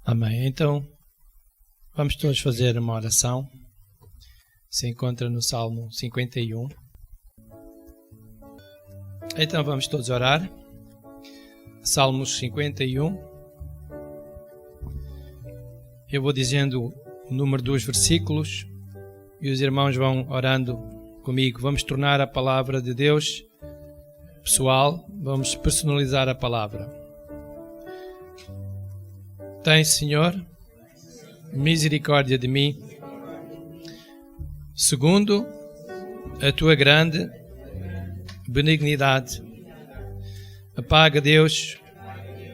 Amém. Então, vamos todos fazer uma oração. Se encontra no Salmo 51. Então, vamos todos orar. Salmos 51. Eu vou dizendo o número dos versículos e os irmãos vão orando comigo. Vamos tornar a palavra de Deus pessoal. Vamos personalizar a palavra. Tens, Senhor, misericórdia de mim, segundo a tua grande benignidade. Apaga, Deus,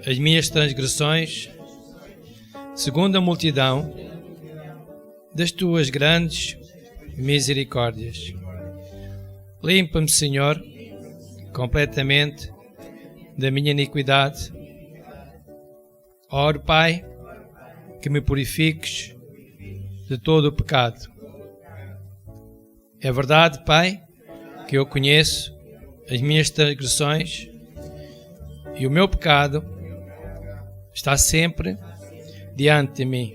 as minhas transgressões, segundo a multidão das tuas grandes misericórdias. Limpa-me, Senhor, completamente da minha iniquidade. Oro, Pai, que me purifiques de todo o pecado. É verdade, Pai, que eu conheço as minhas transgressões e o meu pecado está sempre diante de mim.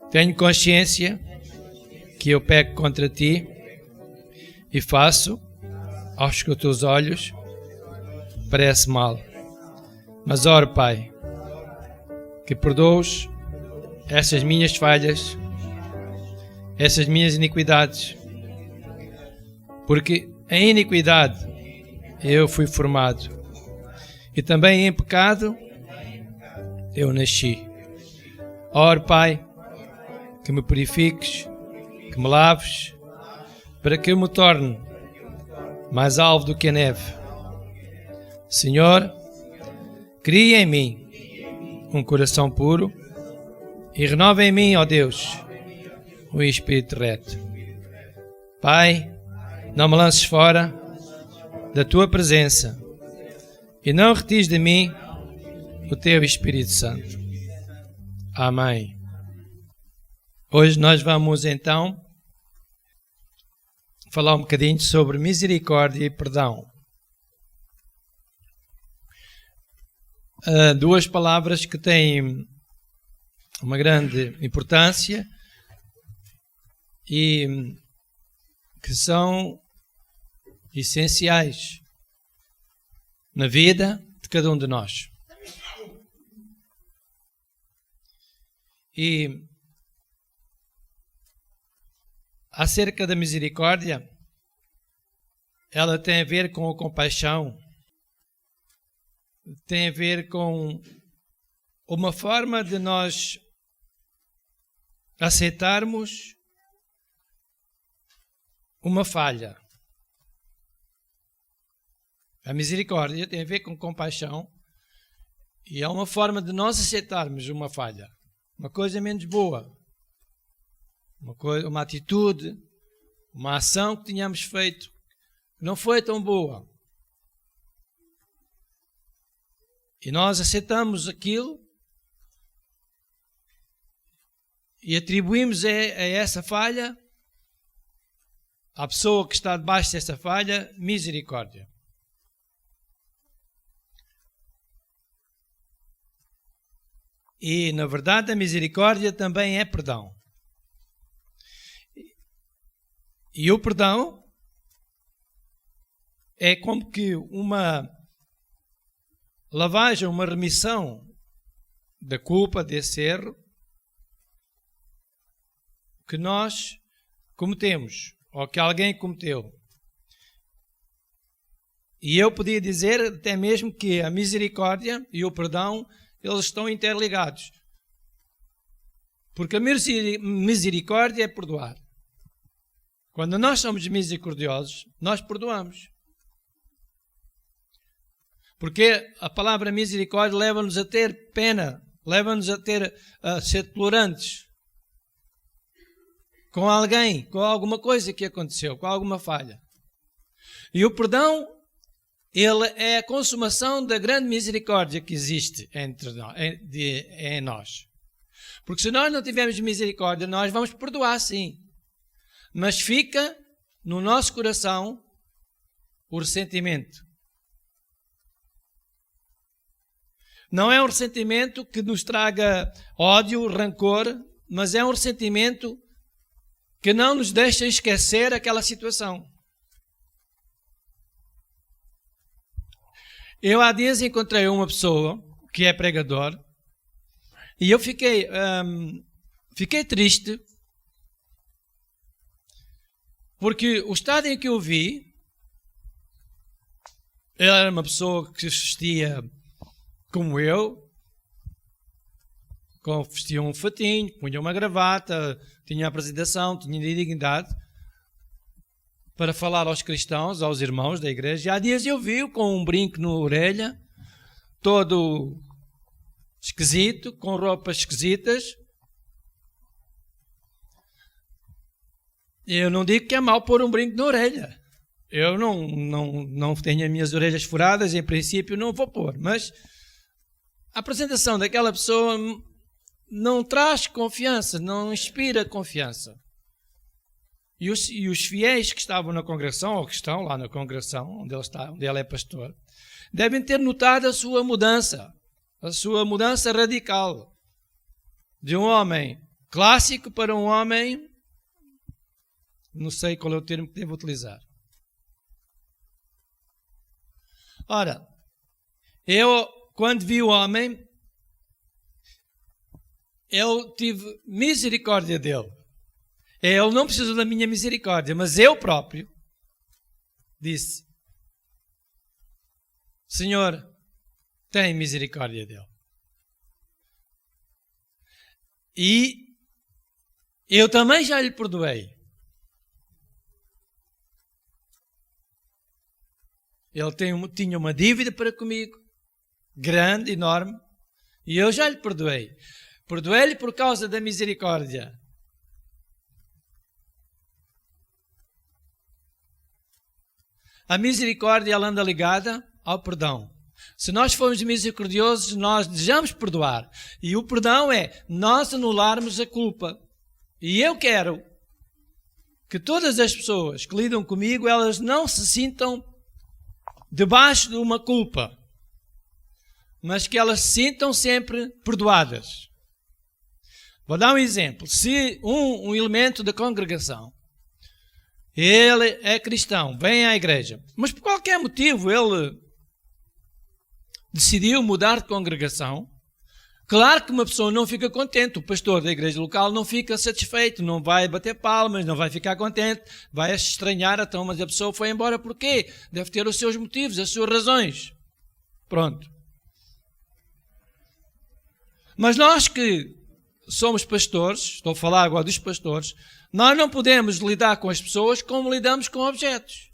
Tenho consciência que eu peco contra Ti e faço, aos que os Teus olhos, parece mal. Mas oro, Pai, que perdoes essas minhas falhas, essas minhas iniquidades, porque em iniquidade eu fui formado e também em pecado eu nasci. Oro, Pai, que me purifiques, que me laves, para que eu me torne mais alvo do que a neve. Senhor, cria em mim um coração puro e renova em mim, ó Deus, um espírito reto. Pai, não me lances fora da tua presença e não retires de mim o teu Espírito Santo. Amém. Hoje nós vamos então falar um bocadinho sobre misericórdia e perdão. Duas palavras que têm uma grande importância e que são essenciais na vida de cada um de nós. E acerca da misericórdia, ela tem a ver com a compaixão, tem a ver com uma forma de nós aceitarmos uma falha. A misericórdia tem a ver com compaixão e é uma forma de nós aceitarmos uma falha, uma coisa menos boa, uma atitude, uma ação que tínhamos feito que não foi tão boa. E nós aceitamos aquilo e atribuímos a essa falha, à pessoa que está debaixo dessa falha, misericórdia. E, na verdade, a misericórdia também é perdão. E o perdão é como que uma lavagem, uma remissão da culpa, desse erro que nós cometemos, ou que alguém cometeu. E eu podia dizer até mesmo que a misericórdia e o perdão, eles estão interligados. Porque a misericórdia é perdoar. Quando nós somos misericordiosos, nós perdoamos. Porque a palavra misericórdia leva-nos a ter pena, leva-nos a ser tolerantes com alguém, com alguma coisa que aconteceu, com alguma falha. E o perdão, ele é a consumação da grande misericórdia que existe em nós. Porque se nós não tivermos misericórdia, nós vamos perdoar, sim. Mas fica no nosso coração o ressentimento. Não é um ressentimento que nos traga ódio, rancor, mas é um ressentimento que não nos deixa esquecer aquela situação. Eu há dias encontrei uma pessoa que é pregador e eu fiquei triste porque o estado em que eu vi, ele era uma pessoa que se vestia como eu, vestia um fatinho, punha uma gravata, tinha apresentação, tinha dignidade para falar aos cristãos, aos irmãos da igreja. E há dias eu vi-o com um brinco na orelha, todo esquisito, com roupas esquisitas. Eu não digo que é mau pôr um brinco na orelha. Eu não tenho as minhas orelhas furadas, em princípio não vou pôr, mas a apresentação daquela pessoa não traz confiança, não inspira confiança. E os fiéis que estavam na congregação, ou que estão lá na congregação, onde ele é pastor, devem ter notado a sua mudança radical. De um homem clássico para um homem, não sei qual é o termo que devo utilizar. Ora, eu, quando vi o homem, eu tive misericórdia dele. Ele não precisou da minha misericórdia, mas eu próprio disse: Senhor, tem misericórdia dele. E eu também já lhe perdoei. Ele tinha uma dívida para comigo, grande, enorme, e eu já lhe perdoei. Perdoei-lhe por causa da misericórdia. A misericórdia, ela anda ligada ao perdão. Se nós formos misericordiosos, nós desejamos perdoar. E o perdão é nós anularmos a culpa. E eu quero que todas as pessoas que lidam comigo, elas não se sintam debaixo de uma culpa, mas que elas se sintam sempre perdoadas. Vou dar um exemplo. Se um elemento da congregação, ele é cristão, vem à igreja, mas por qualquer motivo ele decidiu mudar de congregação, claro que uma pessoa não fica contente, o pastor da igreja local não fica satisfeito, não vai bater palmas, não vai ficar contente, vai se estranhar, então, mas a pessoa foi embora porquê? Deve ter os seus motivos, as suas razões. Pronto. Mas nós que somos pastores, estou a falar agora dos pastores, nós não podemos lidar com as pessoas como lidamos com objetos.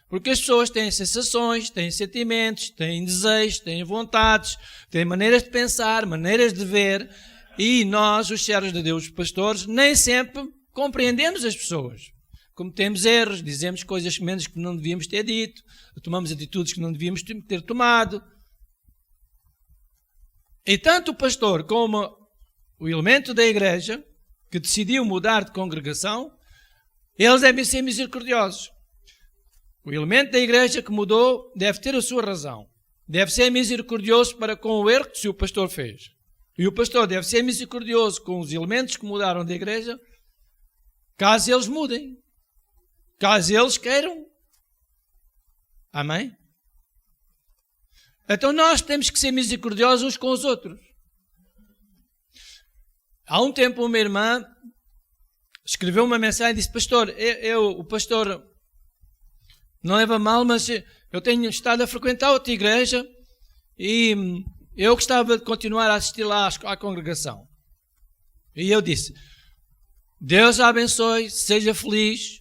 Porque as pessoas têm sensações, têm sentimentos, têm desejos, têm vontades, têm maneiras de pensar, maneiras de ver, e nós, os servos de Deus, os pastores, nem sempre compreendemos as pessoas. Cometemos erros, dizemos coisas menos que não devíamos ter dito, tomamos atitudes que não devíamos ter tomado. E tanto o pastor como o elemento da igreja, que decidiu mudar de congregação, eles devem ser misericordiosos. O elemento da igreja que mudou deve ter a sua razão. Deve ser misericordioso para com o erro que o pastor fez. E o pastor deve ser misericordioso com os elementos que mudaram da igreja, caso eles mudem. Caso eles queiram. Amém? Então nós temos que ser misericordiosos uns com os outros. Há um tempo uma irmã escreveu uma mensagem e disse: Pastor, o pastor não leva mal, mas eu tenho estado a frequentar outra igreja e eu gostava de continuar a assistir lá à congregação. E eu disse: Deus a abençoe, seja feliz,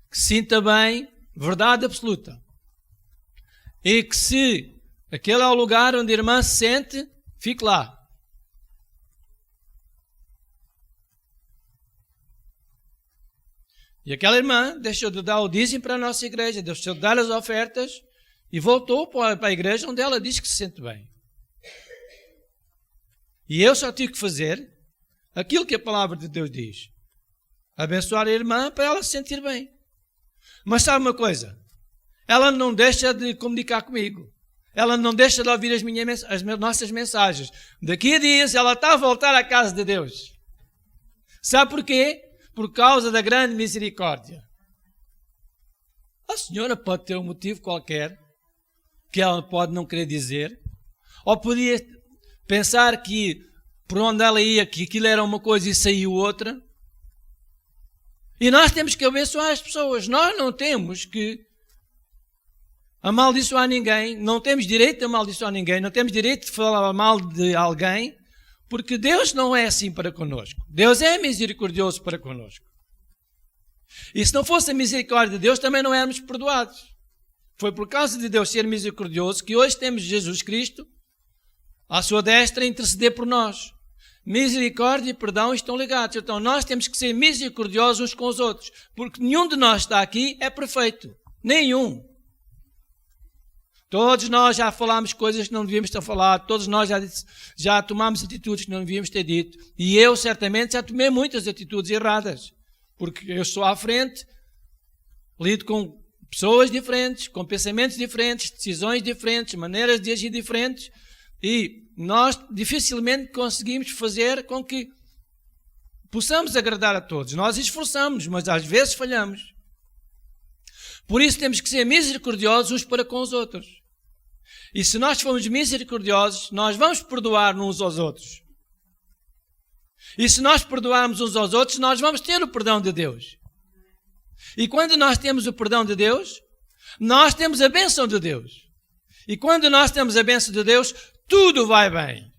que se sinta bem, verdade absoluta. E que se aquele é o lugar onde a irmã se sente, fique lá. E aquela irmã deixou de dar o dízimo para a nossa igreja, deixou de dar as ofertas e voltou para a igreja onde ela diz que se sente bem. E eu só tive que fazer aquilo que a palavra de Deus diz. Abençoar a irmã para ela se sentir bem. Mas sabe uma coisa? Ela não deixa de comunicar comigo. Ela não deixa de ouvir as nossas mensagens. Daqui a dias ela está a voltar à casa de Deus. Sabe porquê? Por causa da grande misericórdia. A senhora pode ter um motivo qualquer que ela pode não querer dizer. Ou podia pensar que por onde ela ia, que aquilo era uma coisa e saiu outra. E nós temos que abençoar as pessoas. Nós não temos que amaldiçoar ninguém. Não temos direito de amaldiçoar ninguém. Não temos direito de falar mal de alguém. Porque Deus não é assim para connosco. Deus é misericordioso para connosco. E se não fosse a misericórdia de Deus, também não éramos perdoados. Foi por causa de Deus ser misericordioso que hoje temos Jesus Cristo à sua destra a interceder por nós. Misericórdia e perdão estão ligados. Então nós temos que ser misericordiosos uns com os outros. Porque nenhum de nós está aqui é perfeito. Nenhum. Todos nós já falámos coisas que não devíamos ter falado. Todos nós já tomámos atitudes que não devíamos ter dito. E eu certamente já tomei muitas atitudes erradas. Porque eu estou à frente, lido com pessoas diferentes, com pensamentos diferentes, decisões diferentes, maneiras de agir diferentes. E nós dificilmente conseguimos fazer com que possamos agradar a todos. Nós esforçamos, mas às vezes falhamos. Por isso temos que ser misericordiosos uns para com os outros. E se nós formos misericordiosos, nós vamos perdoar uns aos outros. E se nós perdoarmos uns aos outros, nós vamos ter o perdão de Deus. E quando nós temos o perdão de Deus, nós temos a bênção de Deus. E quando nós temos a bênção de Deus, tudo vai bem.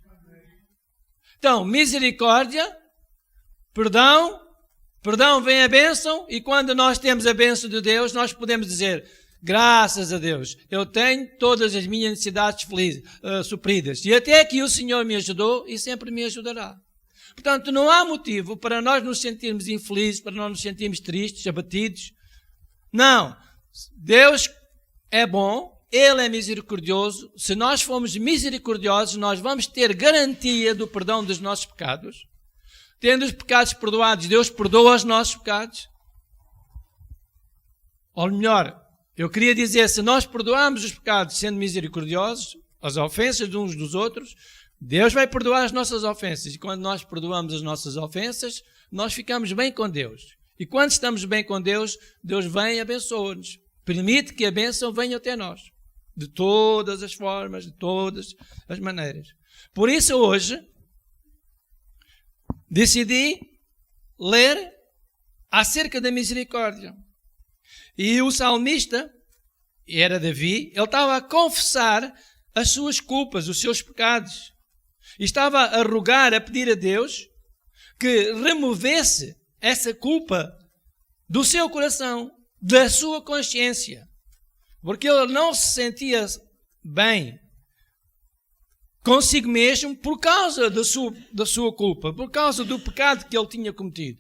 Então, misericórdia, perdão vem a bênção, e quando nós temos a bênção de Deus, nós podemos dizer, graças a Deus, eu tenho todas as minhas necessidades supridas. E até aqui o Senhor me ajudou e sempre me ajudará. Portanto, não há motivo para nós nos sentirmos infelizes, para nós nos sentirmos tristes, abatidos. Não. Deus é bom, Ele é misericordioso. Se nós formos misericordiosos, nós vamos ter garantia do perdão dos nossos pecados. Tendo os pecados perdoados, Deus perdoa os nossos pecados. Ou melhor, eu queria dizer, se nós perdoarmos os pecados sendo misericordiosos, as ofensas de uns dos outros, Deus vai perdoar as nossas ofensas. E quando nós perdoamos as nossas ofensas, nós ficamos bem com Deus. E quando estamos bem com Deus, Deus vem e abençoa-nos. Permite que a bênção venha até nós. De todas as formas, de todas as maneiras. Por isso hoje, decidi ler acerca da misericórdia. E o salmista, era Davi, ele estava a confessar as suas culpas, os seus pecados. E estava a rogar, a pedir a Deus que removesse essa culpa do seu coração, da sua consciência. Porque ele não se sentia bem consigo mesmo por causa da sua culpa, por causa do pecado que ele tinha cometido.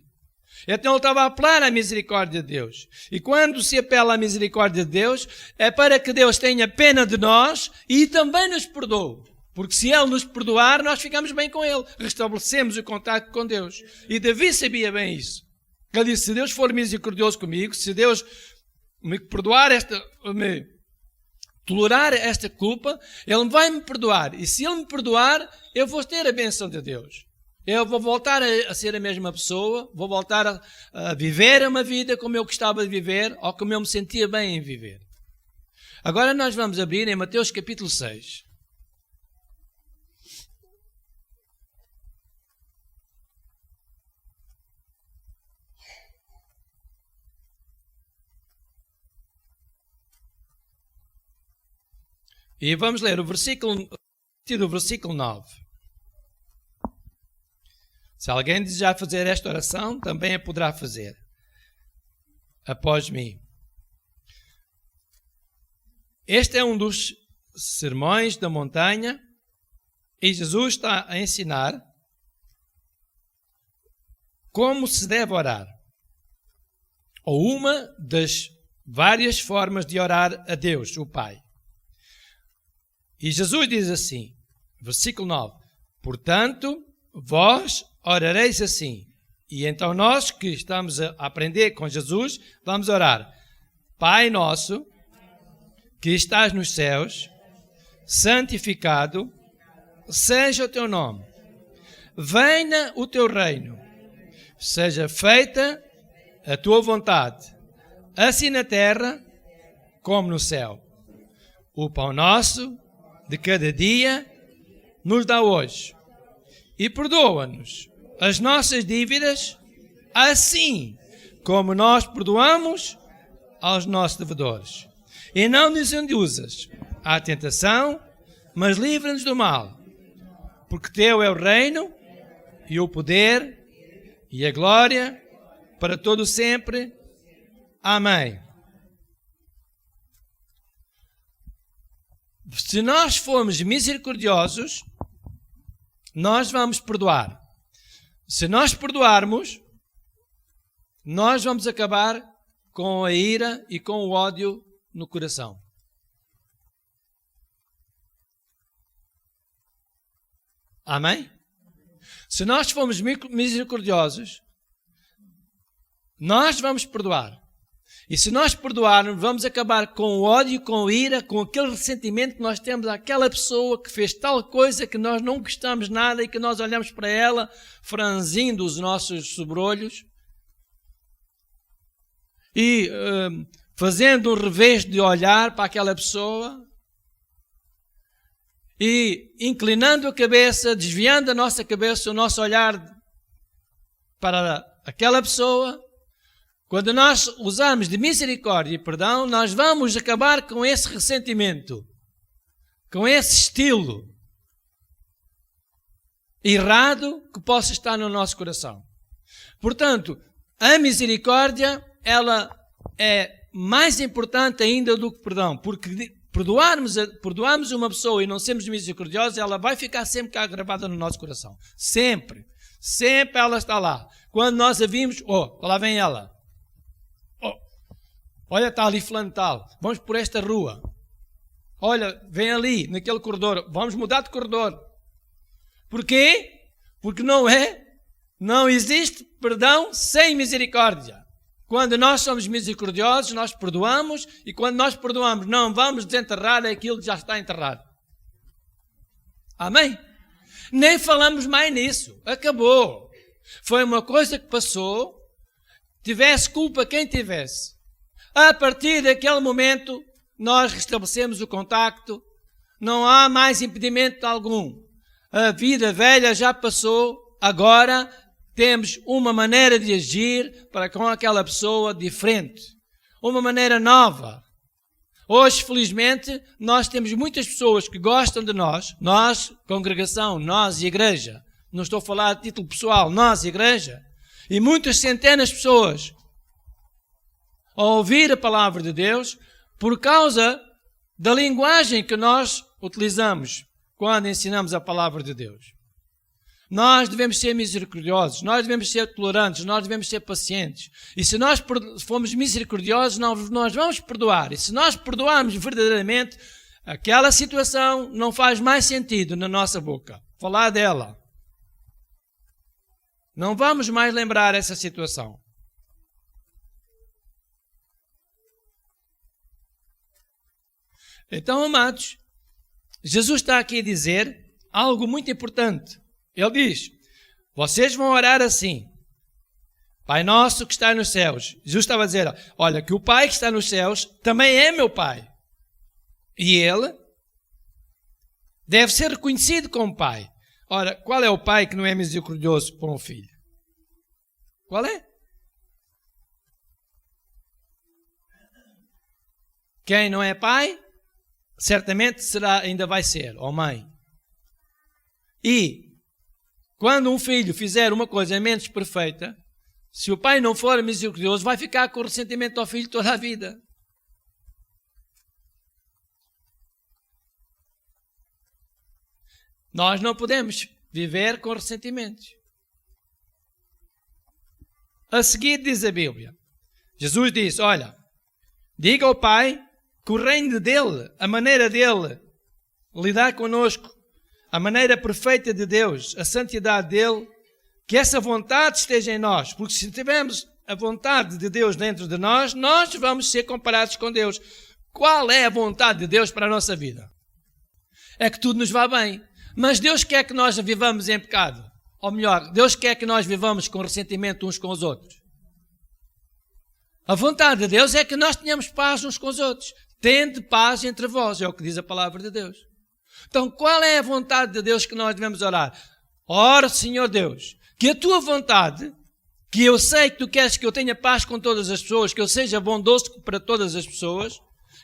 Então ele estava a apelar à misericórdia de Deus. E quando se apela à misericórdia de Deus, é para que Deus tenha pena de nós e também nos perdoe. Porque se Ele nos perdoar, nós ficamos bem com Ele. Restabelecemos o contato com Deus. E Davi sabia bem isso. Ele disse, se Deus for misericordioso comigo, se Deus me perdoar me tolerar esta culpa, Ele vai me perdoar. E se Ele me perdoar, eu vou ter a bênção de Deus. Eu vou voltar a ser a mesma pessoa, vou voltar a viver uma vida como eu gostava de viver, ou como eu me sentia bem em viver. Agora nós vamos abrir em Mateus capítulo 6. E vamos ler o versículo 9. Se alguém desejar fazer esta oração, também a poderá fazer após mim. Este é um dos sermões da montanha e Jesus está a ensinar como se deve orar. Ou uma das várias formas de orar a Deus, o Pai. E Jesus diz assim, versículo 9, portanto, vós orareis assim. E então nós que estamos a aprender com Jesus, vamos orar. Pai nosso, que estás nos céus, santificado seja o teu nome. Venha o teu reino. Seja feita a tua vontade, assim na terra como no céu. O pão nosso de cada dia nos dá hoje. E perdoa-nos as nossas dívidas, assim como nós perdoamos aos nossos devedores. E não nos induzas à tentação, mas livra-nos do mal. Porque teu é o reino, e o poder, e a glória, para todo sempre. Amém. Se nós formos misericordiosos, nós vamos perdoar. Se nós perdoarmos, nós vamos acabar com a ira e com o ódio no coração. Amém? Se nós formos misericordiosos, nós vamos perdoar. E se nós perdoarmos, vamos acabar com o ódio, com a ira, com aquele ressentimento que nós temos àquela pessoa que fez tal coisa que nós não gostamos nada e que nós olhamos para ela, franzindo os nossos sobrolhos e fazendo um revés de olhar para aquela pessoa e inclinando a cabeça, desviando a nossa cabeça, o nosso olhar para aquela pessoa. Quando nós usamos de misericórdia e perdão, nós vamos acabar com esse ressentimento, com esse estilo errado que possa estar no nosso coração. Portanto, a misericórdia, ela é mais importante ainda do que o perdão, porque perdoarmos uma pessoa e não sermos misericordiosos, ela vai ficar sempre cá gravada no nosso coração. Sempre. Sempre ela está lá. Quando nós a vimos, lá vem ela. Olha, está ali fulano tal, vamos por esta rua. Olha, vem ali, naquele corredor, vamos mudar de corredor. Porquê? Porque não existe perdão sem misericórdia. Quando nós somos misericordiosos, nós perdoamos, e quando nós perdoamos, não vamos desenterrar aquilo que já está enterrado. Amém? Nem falamos mais nisso, acabou. Foi uma coisa que passou, tivesse culpa quem tivesse. A partir daquele momento, nós restabelecemos o contacto, não há mais impedimento algum. A vida velha já passou, agora temos uma maneira de agir para com aquela pessoa diferente, uma maneira nova. Hoje, felizmente, nós temos muitas pessoas que gostam de nós, congregação, nós, igreja. Não estou a falar a título pessoal, nós, igreja. E muitas centenas de pessoas a ouvir a palavra de Deus por causa da linguagem que nós utilizamos quando ensinamos a palavra de Deus. Nós devemos ser misericordiosos, nós devemos ser tolerantes, nós devemos ser pacientes. E se nós formos misericordiosos, nós vamos perdoar. E se nós perdoarmos verdadeiramente, aquela situação não faz mais sentido na nossa boca. Falar dela. Não vamos mais lembrar essa situação. Então, amados, Jesus está aqui a dizer algo muito importante. Ele diz, vocês vão orar assim, Pai nosso que está nos céus. Jesus estava a dizer, olha, que o Pai que está nos céus também é meu Pai. E Ele deve ser reconhecido como Pai. Ora, qual é o pai que não é misericordioso para um filho? Qual é? Quem não é pai, certamente ainda vai ser, ou mãe. E quando um filho fizer uma coisa menos perfeita, se o pai não for misericordioso, vai ficar com ressentimento ao filho toda a vida. Nós não podemos viver com ressentimentos. A seguir diz a Bíblia, Jesus disse, olha, diga ao Pai que o reino dele, a maneira dele lidar connosco, a maneira perfeita de Deus, a santidade dele, que essa vontade esteja em nós, porque se tivermos a vontade de Deus dentro de nós, nós vamos ser comparados com Deus. Qual é a vontade de Deus para a nossa vida? é que tudo nos vá bem. Mas Deus quer que nós vivamos em pecado. Ou melhor, Deus quer que nós vivamos com ressentimento uns com os outros. A vontade de Deus é que nós tenhamos paz uns com os outros. Tende paz entre vós, é o que diz a palavra de Deus. Então, qual é a vontade de Deus que nós devemos orar? Ora, Senhor Deus, que a tua vontade, que eu sei que tu queres que eu tenha paz com todas as pessoas, que eu seja bondoso para todas as pessoas,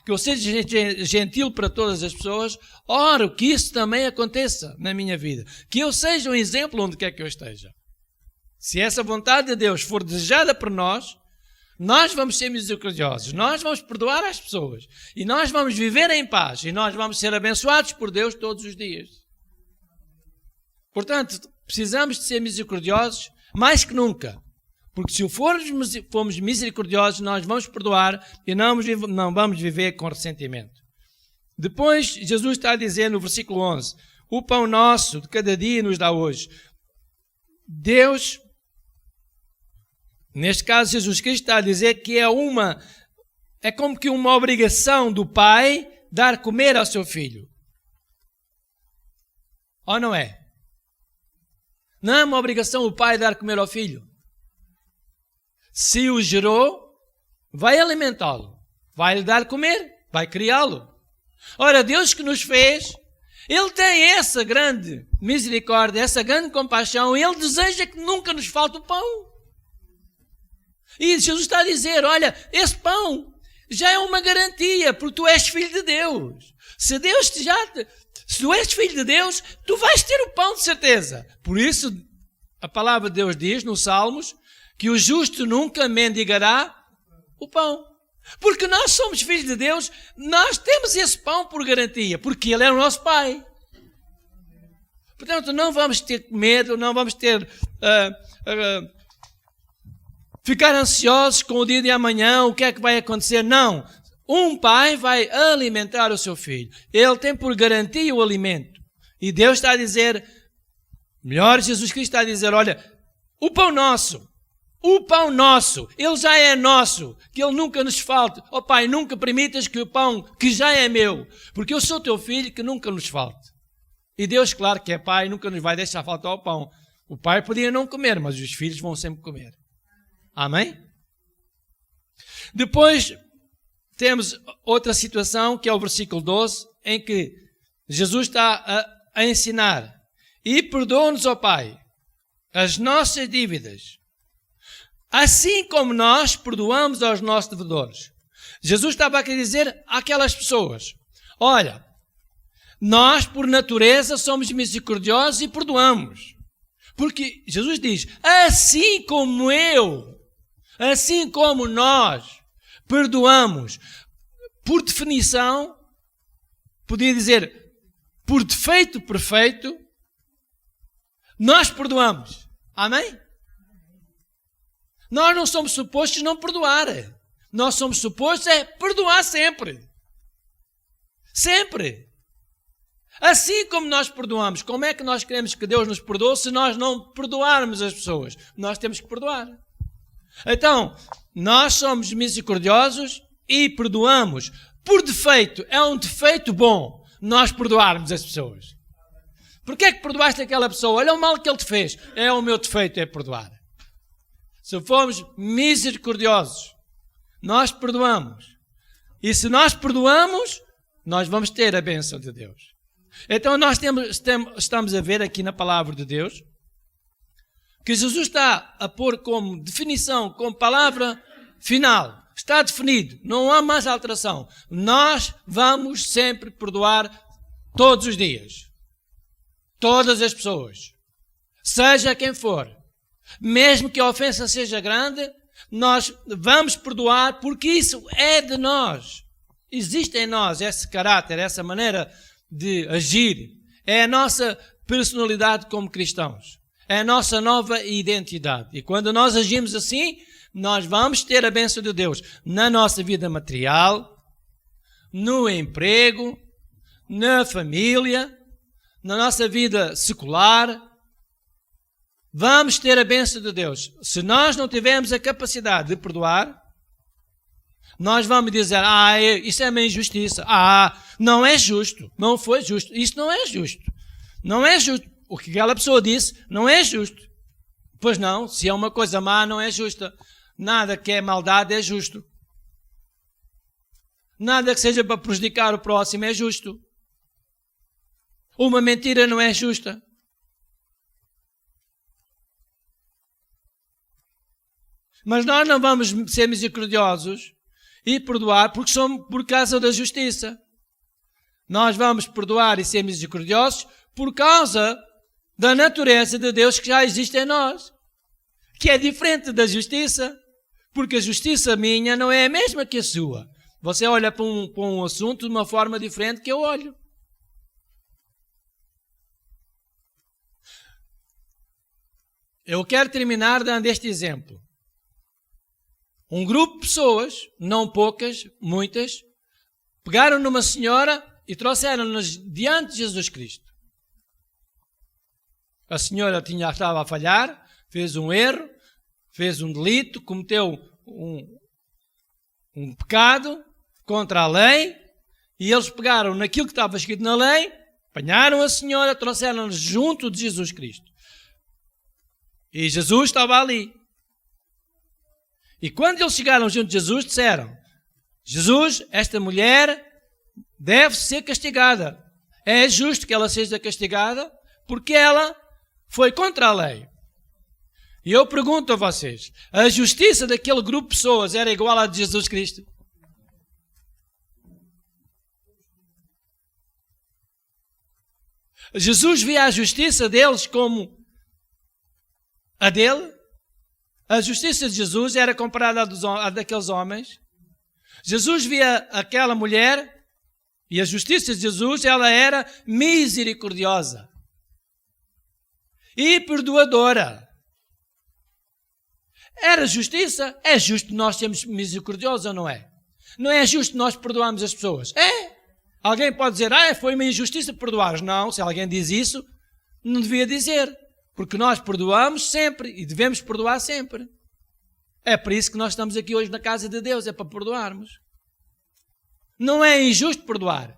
que eu seja gentil para todas as pessoas, oro que isso também aconteça na minha vida. Que eu seja um exemplo onde quer que eu esteja. Se essa vontade de Deus for desejada por nós vamos ser misericordiosos, nós vamos perdoar as pessoas e nós vamos viver em paz e nós vamos ser abençoados por Deus todos os dias. Portanto, precisamos de ser misericordiosos mais que nunca, porque se formos misericordiosos, nós vamos perdoar e não vamos viver com ressentimento. Depois, Jesus está a dizer no versículo 11, o pão nosso de cada dia nos dá hoje. Deus, neste caso, Jesus Cristo está a dizer que é como que uma obrigação do pai dar comer ao seu filho. Ou não é? Não é uma obrigação o pai dar comer ao filho? Se o gerou, vai alimentá-lo, vai lhe dar comer, vai criá-lo. Ora, Deus que nos fez, Ele tem essa grande misericórdia, essa grande compaixão, Ele deseja que nunca nos falte o pão. E Jesus está a dizer, olha, esse pão já é uma garantia, porque tu és filho de Deus. Se tu és filho de Deus, tu vais ter o pão de certeza. Por isso, a palavra de Deus diz, nos Salmos, que o justo nunca mendigará o pão. Porque nós somos filhos de Deus, nós temos esse pão por garantia, porque Ele é o nosso Pai. Portanto, não vamos ter medo, não vamos ter... ficar ansiosos com o dia de amanhã, o que é que vai acontecer. Não. Um pai vai alimentar o seu filho. Ele tem por garantia o alimento. E Deus está a dizer, melhor, Jesus Cristo está a dizer, olha, o pão nosso, Ele já é nosso, que Ele nunca nos falte. Ó Pai, nunca permitas que o pão que já é meu, porque eu sou teu filho, que nunca nos falte. E Deus, claro que é Pai, nunca nos vai deixar faltar o pão. O Pai podia não comer, mas os filhos vão sempre comer. Amém? Depois temos outra situação, que é o versículo 12, em que Jesus está a ensinar. E perdoa-nos, ó Pai, as nossas dívidas, assim como nós perdoamos aos nossos devedores. Jesus estava a querer dizer àquelas pessoas, olha, nós por natureza somos misericordiosos e perdoamos. Porque Jesus diz, assim como nós perdoamos, por definição, podia dizer, por defeito perfeito, nós perdoamos. Amém? Nós não somos supostos não perdoar. Nós somos supostos perdoar sempre. Sempre. Assim como nós perdoamos, como é que nós queremos que Deus nos perdoe se nós não perdoarmos as pessoas? Nós temos que perdoar. Então, nós somos misericordiosos e perdoamos. Por defeito, é um defeito bom nós perdoarmos as pessoas. Porquê é que perdoaste aquela pessoa? Olha o mal que ele te fez. É o meu defeito, é perdoar. Se formos misericordiosos, nós perdoamos. E se nós perdoamos, nós vamos ter a bênção de Deus. Então nós estamos a ver aqui na palavra de Deus que Jesus está a pôr como definição, como palavra final. Está definido, não há mais alteração. Nós vamos sempre perdoar todos os dias. Todas as pessoas. Seja quem for. Mesmo que a ofensa seja grande, nós vamos perdoar porque isso é de nós. Existe em nós esse caráter, essa maneira de agir. É a nossa personalidade como cristãos. É a nossa nova identidade. E quando nós agimos assim, nós vamos ter a bênção de Deus na nossa vida material, no emprego, na família, na nossa vida secular. Vamos ter a bênção de Deus. Se nós não tivermos a capacidade de perdoar, nós vamos dizer, isso é uma injustiça. Não é justo. Não foi justo. Isso não é justo. Não é justo. O que aquela pessoa disse não é justo. Pois não, se é uma coisa má, não é justa. Nada que é maldade é justo. Nada que seja para prejudicar o próximo é justo. Uma mentira não é justa. Mas nós não vamos ser misericordiosos e perdoar porque somos por causa da justiça. Nós vamos perdoar e ser misericordiosos por causa da natureza de Deus que já existe em nós, que é diferente da justiça, porque a justiça minha não é a mesma que a sua. Você olha para um assunto de uma forma diferente que eu olho. Eu quero terminar dando este exemplo. Um grupo de pessoas, não poucas, muitas, pegaram numa senhora e trouxeram-nos diante de Jesus Cristo. A senhora estava a falhar, fez um erro, fez um delito, cometeu um pecado contra a lei, e eles pegaram naquilo que estava escrito na lei, apanharam a senhora, trouxeram-nos junto de Jesus Cristo. E Jesus estava ali. E quando eles chegaram junto de Jesus, disseram: Jesus, esta mulher deve ser castigada. É justo que ela seja castigada porque ela foi contra a lei. E eu pergunto a vocês, a justiça daquele grupo de pessoas era igual à de Jesus Cristo? Jesus via a justiça deles como a dele? A justiça de Jesus era comparada à daqueles homens. Jesus via aquela mulher e a justiça de Jesus, ela era misericordiosa e perdoadora. Era justiça? É justo nós sermos misericordiosos ou não é? Não é justo nós perdoarmos as pessoas? É. Alguém pode dizer, foi uma injustiça perdoar. Não, se alguém diz isso, não devia dizer. Porque nós perdoamos sempre e devemos perdoar sempre. É por isso que nós estamos aqui hoje na casa de Deus, é para perdoarmos. Não é injusto perdoar,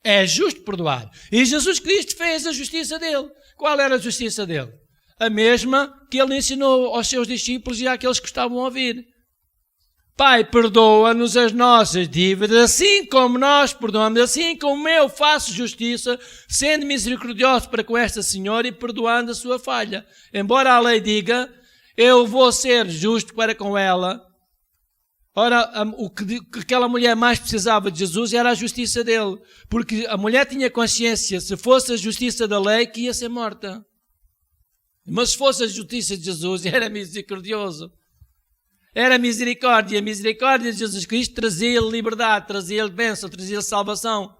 é justo perdoar. E Jesus Cristo fez a justiça dele. Qual era a justiça dele? A mesma que ele ensinou aos seus discípulos e àqueles que estavam a ouvir. Pai, perdoa-nos as nossas dívidas, assim como nós perdoamos, assim como eu faço justiça, sendo misericordioso para com esta senhora e perdoando a sua falha. Embora a lei diga, eu vou ser justo para com ela. Ora, o que aquela mulher mais precisava de Jesus era a justiça dele, porque a mulher tinha consciência, se fosse a justiça da lei, que ia ser morta. Mas se fosse a justiça de Jesus, era misericordioso. Era misericórdia. A misericórdia de Jesus Cristo trazia-lhe liberdade, trazia-lhe bênção, trazia-lhe salvação.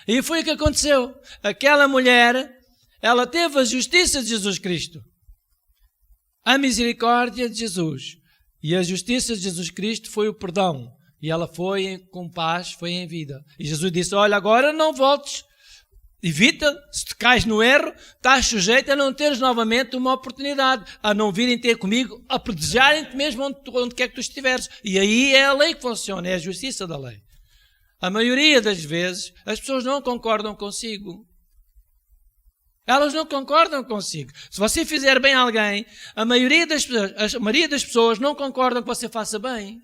E foi o que aconteceu. Aquela mulher, ela teve a justiça de Jesus Cristo. A misericórdia de Jesus. E a justiça de Jesus Cristo foi o perdão. E ela foi com paz, foi em vida. E Jesus disse, olha, agora não voltes. Evita, se te cais no erro, estás sujeito a não teres novamente uma oportunidade, a não virem ter comigo, a protegerem-te mesmo onde quer que tu estiveres. E aí é a lei que funciona, é a justiça da lei. A maioria das vezes, as pessoas não concordam consigo. Elas não concordam consigo. Se você fizer bem a alguém, a maioria das pessoas não concordam que você faça bem.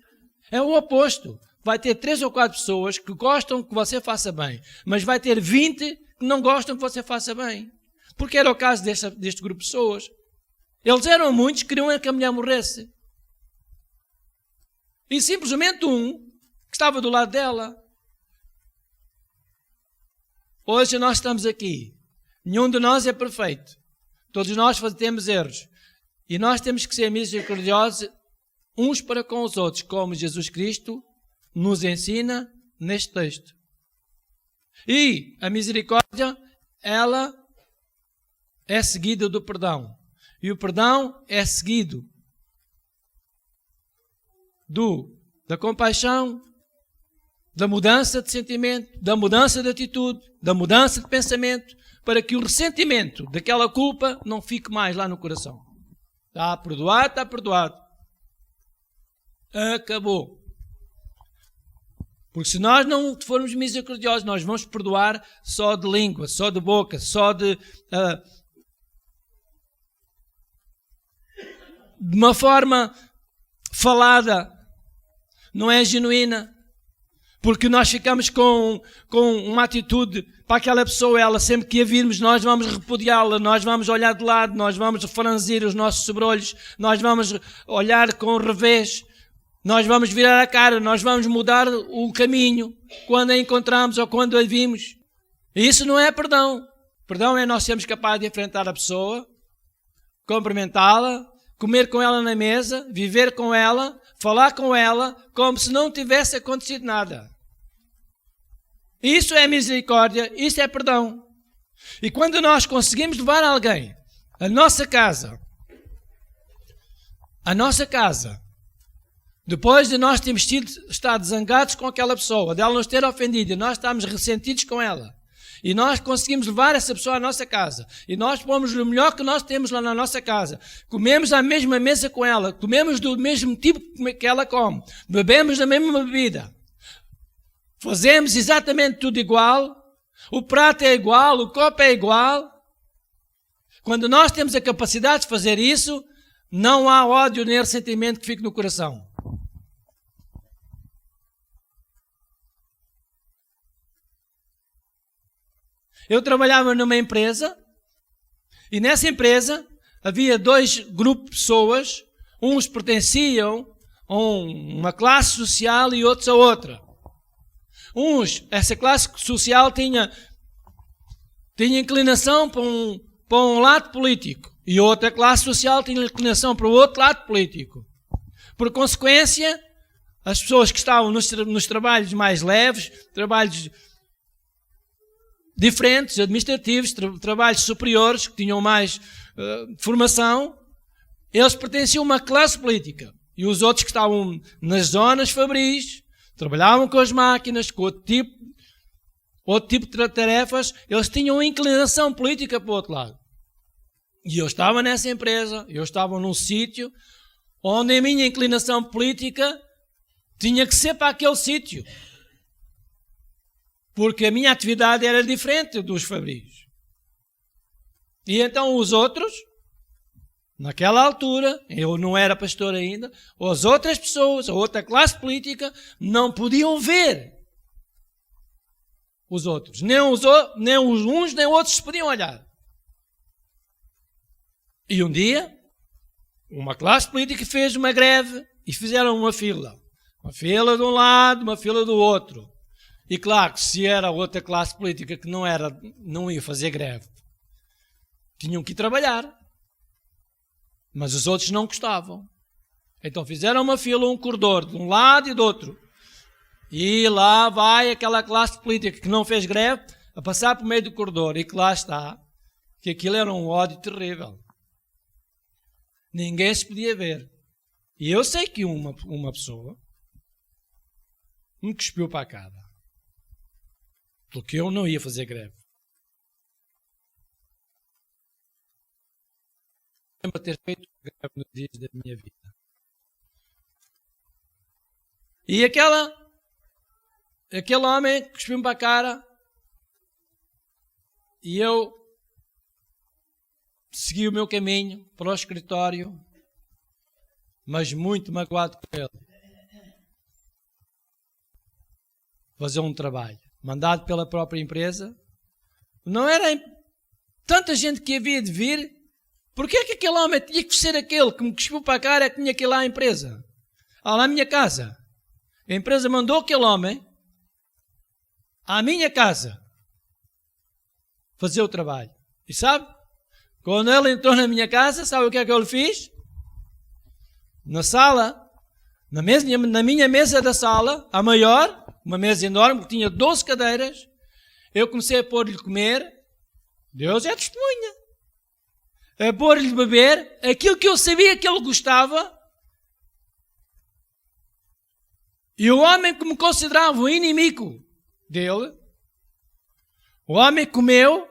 É o oposto. Vai ter 3 ou 4 pessoas que gostam que você faça bem, mas vai ter 20 que não gostam que você faça bem. Porque era o caso deste grupo de pessoas. Eles eram muitos que queriam que a mulher morresse. E simplesmente um que estava do lado dela. Hoje nós estamos aqui. Nenhum de nós é perfeito. Todos nós temos erros. E nós temos que ser misericordiosos uns para com os outros, como Jesus Cristo nos ensina neste texto. E a misericórdia, ela é seguida do perdão. E o perdão é seguido da compaixão, da mudança de sentimento, da mudança de atitude, da mudança de pensamento, para que o ressentimento daquela culpa não fique mais lá no coração. Está perdoado, está perdoado. Acabou. Porque se nós não formos misericordiosos, nós vamos perdoar só de língua, só de boca, só de uma forma falada, não é genuína. Porque nós ficamos com uma atitude para aquela pessoa, ela sempre que a virmos, nós vamos repudiá-la, nós vamos olhar de lado, nós vamos franzir os nossos sobrolhos, nós vamos olhar com revés, nós vamos virar a cara, nós vamos mudar o caminho quando a encontramos ou quando a vimos. E isso não é perdão. Perdão é nós sermos capazes de enfrentar a pessoa, cumprimentá-la, comer com ela na mesa, viver com ela, falar com ela, como se não tivesse acontecido nada. Isso é misericórdia, isso é perdão. E quando nós conseguimos levar alguém à nossa casa, depois de nós termos estado zangados com aquela pessoa, dela nos ter ofendido, e nós estamos ressentidos com ela, e nós conseguimos levar essa pessoa à nossa casa, e nós pomos o melhor que nós temos lá na nossa casa, comemos à mesma mesa com ela, comemos do mesmo tipo que ela come, bebemos da mesma bebida, fazemos exatamente tudo igual, o prato é igual, o copo é igual. Quando nós temos a capacidade de fazer isso, não há ódio nem ressentimento que fique no coração. Eu trabalhava numa empresa e nessa empresa havia 2 grupos de pessoas, uns pertenciam a uma classe social e outros a outra. Essa classe social tinha inclinação para um lado político e outra classe social tinha inclinação para o outro lado político. Por consequência, as pessoas que estavam nos trabalhos mais leves, trabalhos diferentes, administrativos, trabalhos superiores, que tinham mais formação, eles pertenciam a uma classe política. E os outros que estavam nas zonas fabris, trabalhavam com as máquinas, com outro tipo de tarefas, eles tinham uma inclinação política para o outro lado. E eu estava nessa empresa, eu estava num sítio onde a minha inclinação política tinha que ser para aquele sítio. Porque a minha atividade era diferente dos fabris. E então os outros, naquela altura, eu não era pastor ainda, as outras pessoas, a outra classe política, não podiam ver os outros. Nem os uns, nem os outros se podiam olhar. E um dia, uma classe política fez uma greve e fizeram uma fila. Uma fila de um lado, uma fila do outro. E claro que se era outra classe política que não ia fazer greve, tinham que ir trabalhar. Mas os outros não gostavam. Então fizeram uma fila, um corredor, de um lado e do outro. E lá vai aquela classe política que não fez greve a passar por meio do corredor. E que lá está, que aquilo era um ódio terrível. Ninguém se podia ver. E eu sei que uma pessoa me cuspiu para a cara. Porque eu não ia fazer greve. Eu ter feito greve nos dias da minha vida. E aquele homem cuspiu-me para a cara e eu segui o meu caminho para o escritório, mas muito magoado com ele. Fazer um trabalho mandado pela própria empresa. Não era tanta gente que havia de vir. Porquê é que aquele homem tinha que ser aquele que me cuspiu para a cara que tinha que ir lá à empresa? Lá na minha casa. A empresa mandou aquele homem à minha casa fazer o trabalho. E sabe? Quando ele entrou na minha casa, sabe o que é que eu lhe fiz? Na sala, na minha mesa da sala, a maior, uma mesa enorme que tinha 12 cadeiras, eu comecei a pôr-lhe comer, Deus é testemunha, a pôr-lhe beber aquilo que eu sabia que ele gostava, e o homem que me considerava o inimigo dele, o homem comeu,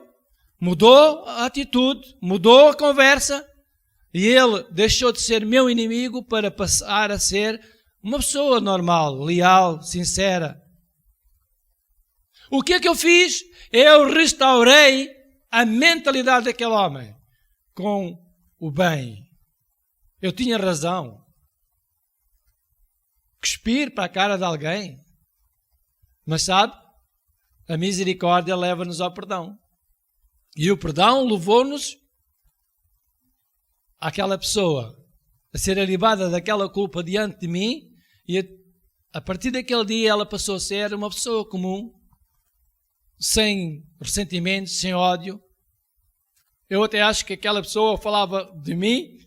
mudou a atitude, mudou a conversa, e ele deixou de ser meu inimigo para passar a ser uma pessoa normal, leal, sincera. O que é que eu fiz? Eu restaurei a mentalidade daquele homem com o bem. Eu tinha razão. Cuspir para a cara de alguém. Mas sabe, a misericórdia leva-nos ao perdão. E o perdão levou-nos àquela pessoa a ser alivada daquela culpa diante de mim, e a partir daquele dia ela passou a ser uma pessoa comum, sem ressentimento, sem ódio. Eu até acho que aquela pessoa falava de mim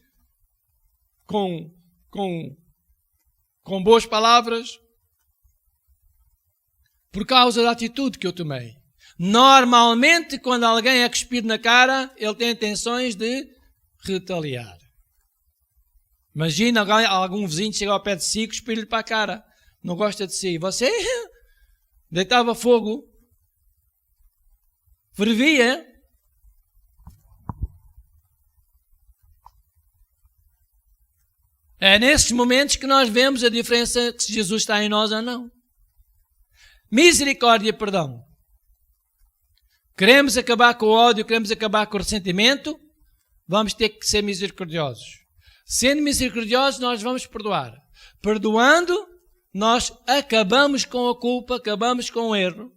com boas palavras, por causa da atitude que eu tomei. Normalmente, quando alguém é cuspido na cara, ele tem intenções de retaliar. Imagina algum vizinho chegar ao pé de si e cuspir-lhe para a cara. Não gosta de si. Você deitava fogo, fervia. É nesses momentos que nós vemos a diferença que se Jesus está em nós ou não. Misericórdia e perdão. Queremos acabar com o ódio, queremos acabar com o ressentimento, vamos ter que ser misericordiosos. Sendo misericordiosos, nós vamos perdoar. Perdoando, nós acabamos com a culpa, acabamos com o erro.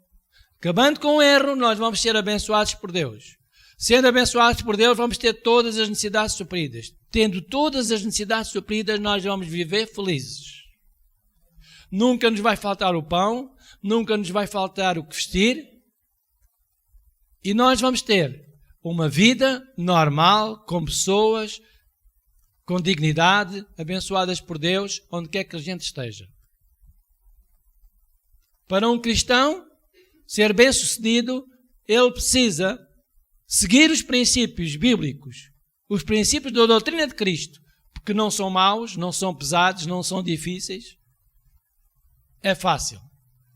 Acabando com o erro, nós vamos ser abençoados por Deus. Sendo abençoados por Deus, vamos ter todas as necessidades supridas. Tendo todas as necessidades supridas, nós vamos viver felizes. Nunca nos vai faltar o pão, nunca nos vai faltar o que vestir. E nós vamos ter uma vida normal, com pessoas, com dignidade, abençoadas por Deus, onde quer que a gente esteja. Para um cristão ser bem-sucedido, ele precisa seguir os princípios bíblicos, os princípios da doutrina de Cristo, porque não são maus, não são pesados, não são difíceis. É fácil.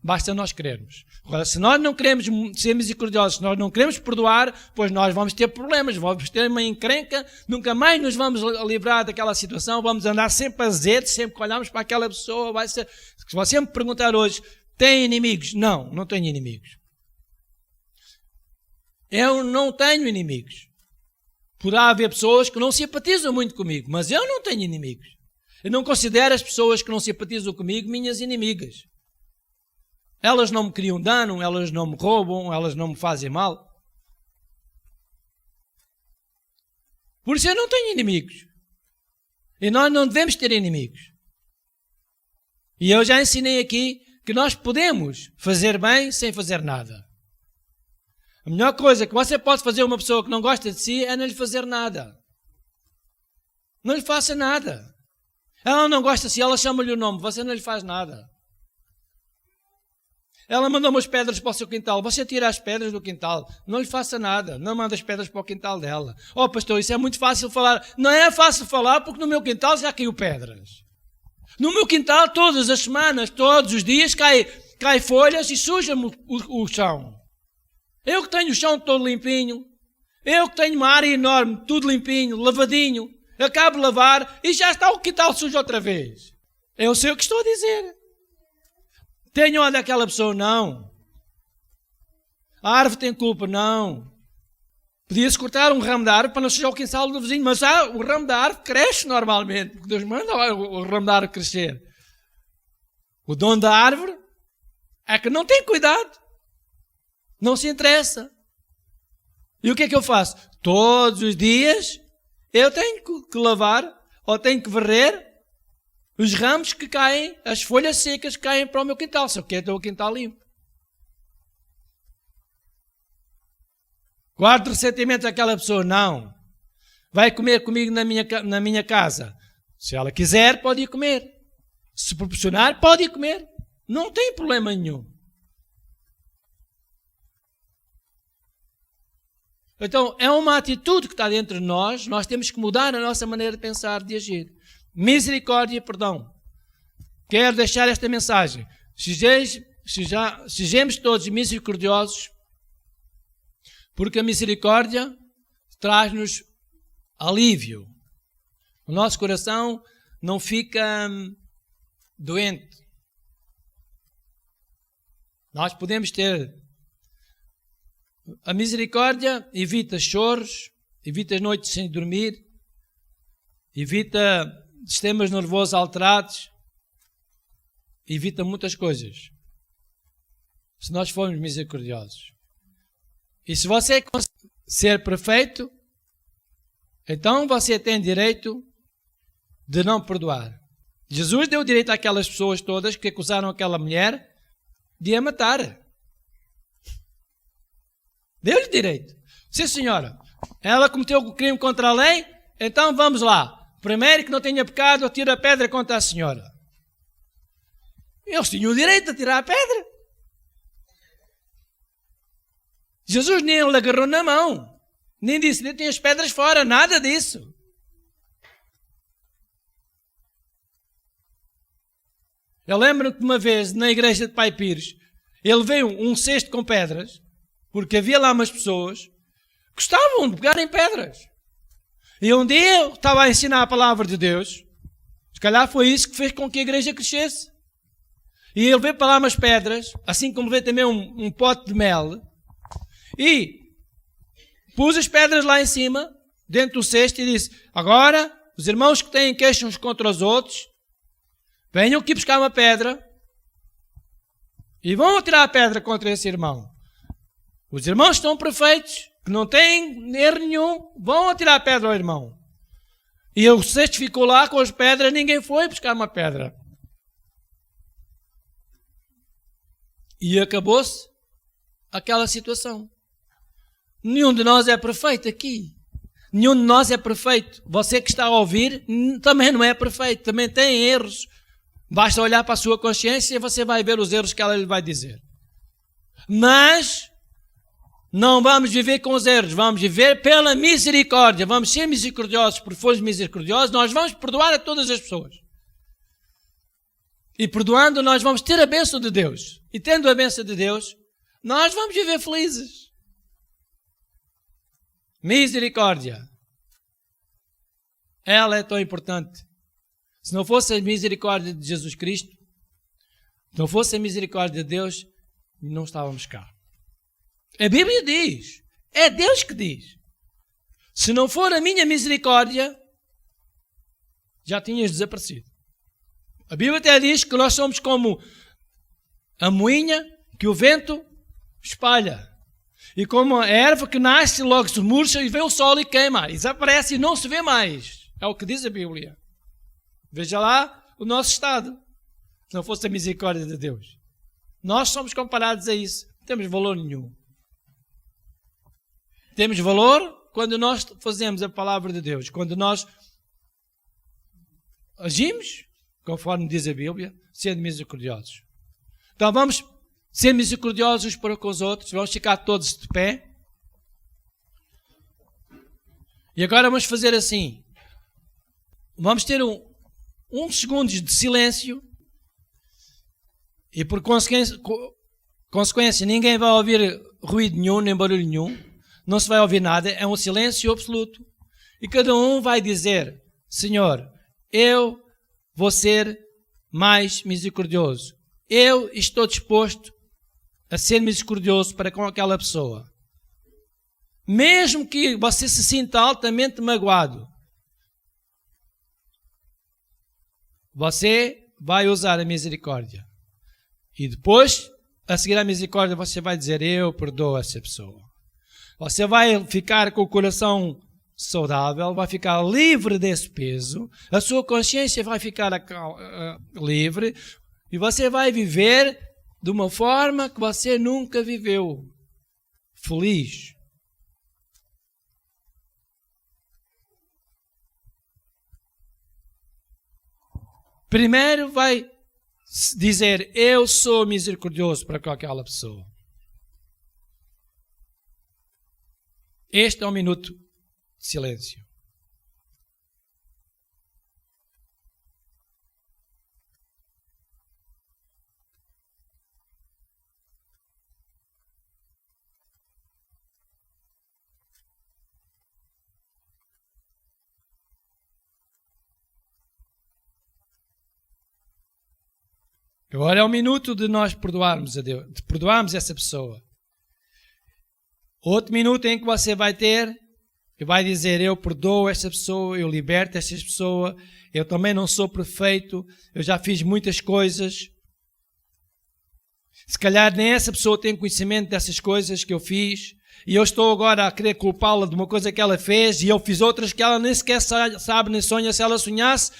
Basta nós querermos. Agora, se nós não queremos ser misericordiosos, se nós não queremos perdoar, pois nós vamos ter problemas, vamos ter uma encrenca, nunca mais nos vamos livrar daquela situação, vamos andar sempre azedos, sempre que olharmos para aquela pessoa, vai ser... Se você me perguntar hoje, tem inimigos? Não, não tenho inimigos. Eu não tenho inimigos. Poderá haver pessoas que não simpatizam muito comigo, mas eu não tenho inimigos. Eu não considero as pessoas que não simpatizam comigo minhas inimigas. Elas não me criam dano, elas não me roubam, elas não me fazem mal. Por isso eu não tenho inimigos. E nós não devemos ter inimigos. E eu já ensinei aqui que nós podemos fazer bem sem fazer nada. A melhor coisa que você pode fazer a uma pessoa que não gosta de si é não lhe fazer nada. Não lhe faça nada. Ela não gosta de si, ela chama-lhe o nome, você não lhe faz nada. Ela mandou umas pedras para o seu quintal, você tira as pedras do quintal, não lhe faça nada, não manda as pedras para o quintal dela. Oh pastor, isso é muito fácil falar. Não é fácil falar porque no meu quintal já caiu pedras. No meu quintal todas as semanas, todos os dias cai folhas e suja-me o chão. Eu que tenho o chão todo limpinho, eu que tenho uma área enorme, tudo limpinho, lavadinho, acabo de lavar e já está o quintal sujo outra vez. Eu sei o que estou a dizer. Tenho onde aquela pessoa? Não. A árvore tem culpa? Não. Podia-se cortar um ramo da árvore para não sujar o quintal do vizinho, mas o ramo da árvore cresce normalmente, porque Deus manda o ramo da árvore crescer. O dono da árvore é que não tem cuidado. Não se interessa. E o que é que eu faço? Todos os dias eu tenho que lavar ou tenho que varrer os ramos que caem, as folhas secas que caem para o meu quintal. Se eu quero ter o quintal limpo. Guardo ressentimento daquela pessoa? Não. Vai comer comigo na minha casa? Se ela quiser, pode ir comer. Se proporcionar, pode ir comer. Não tem problema nenhum. Então, é uma atitude que está dentro de nós, nós temos que mudar a nossa maneira de pensar, de agir. Misericórdia e perdão. Quero deixar esta mensagem. Sejamos todos misericordiosos, porque a misericórdia traz-nos alívio. O nosso coração não fica doente. Nós podemos ter A misericórdia evita choros, evita noites sem dormir, evita sistemas nervosos alterados, evita muitas coisas. Se nós formos misericordiosos. E se você conseguir ser perfeito, então você tem direito de não perdoar. Jesus deu direito àquelas pessoas todas que acusaram aquela mulher de a matar. Deu-lhe direito. Sim, senhora. Ela cometeu o crime contra a lei, então vamos lá. Primeiro que não tenha pecado, atira a pedra contra a senhora. Eles tinham o direito de tirar a pedra. Jesus nem lhe agarrou na mão. Nem disse, nem tem as pedras fora, nada disso. Eu lembro-me que uma vez, na igreja de Pai Pires, ele veio um cesto com pedras, porque havia lá umas pessoas que gostavam de pegar em pedras. E um dia eu estava a ensinar a palavra de Deus, se calhar foi isso que fez com que a igreja crescesse. E ele veio para lá umas pedras, assim como veio também um pote de mel, e pus as pedras lá em cima, dentro do cesto, e disse, agora, os irmãos que têm queixas uns contra os outros, venham aqui buscar uma pedra e vão atirar a pedra contra esse irmão. Os irmãos estão perfeitos, que não têm erro nenhum, vão atirar a pedra ao irmão. E o cesto ficou lá com as pedras, ninguém foi buscar uma pedra. E acabou-se aquela situação. Nenhum de nós é perfeito aqui. Nenhum de nós é perfeito. Você que está a ouvir também não é perfeito, também tem erros. Basta olhar para a sua consciência e você vai ver os erros que ela lhe vai dizer. Mas não vamos viver com os erros, vamos viver pela misericórdia. Vamos ser misericordiosos, porque formos misericordiosos, nós vamos perdoar a todas as pessoas. E perdoando, nós vamos ter a bênção de Deus. E tendo a bênção de Deus, nós vamos viver felizes. Misericórdia. Ela é tão importante. Se não fosse a misericórdia de Jesus Cristo, se não fosse a misericórdia de Deus, não estávamos cá. A Bíblia diz, é Deus que diz. Se não for a minha misericórdia, já tinhas desaparecido. A Bíblia até diz que nós somos como a moinha que o vento espalha. E como a erva que nasce, logo se murcha e vem o sol e queima. E desaparece e não se vê mais. É o que diz a Bíblia. Veja lá o nosso estado. Se não fosse a misericórdia de Deus. Nós somos comparados a isso. Não temos valor nenhum. Temos valor quando nós fazemos a palavra de Deus. Quando nós agimos, conforme diz a Bíblia, sendo misericordiosos. Então vamos ser misericordiosos para com os outros. Vamos ficar todos de pé. E agora vamos fazer assim. Vamos ter uns segundos de silêncio. E por consequência ninguém vai ouvir ruído nenhum, nem barulho nenhum. Não se vai ouvir nada. É um silêncio absoluto. E cada um vai dizer, Senhor, eu vou ser mais misericordioso. Eu estou disposto a ser misericordioso para com aquela pessoa. Mesmo que você se sinta altamente magoado, você vai usar a misericórdia. E depois, a seguir à misericórdia, você vai dizer, eu perdoo essa pessoa. Você vai ficar com o coração saudável, vai ficar livre desse peso, a sua consciência vai ficar livre e você vai viver de uma forma que você nunca viveu. Feliz. Primeiro vai dizer, eu sou misericordioso para com aquela pessoa. Este é um minuto de silêncio. Agora é um minuto de nós perdoarmos a Deus, de perdoarmos essa pessoa. Outro minuto em que você vai ter e vai dizer: eu perdoo esta pessoa, eu liberto esta pessoa, eu também não sou perfeito, eu já fiz muitas coisas. Se calhar nem essa pessoa tem conhecimento dessas coisas que eu fiz e eu estou agora a querer culpá-la de uma coisa que ela fez e eu fiz outras que ela nem sequer sabe nem sonha. Se ela sonhasse,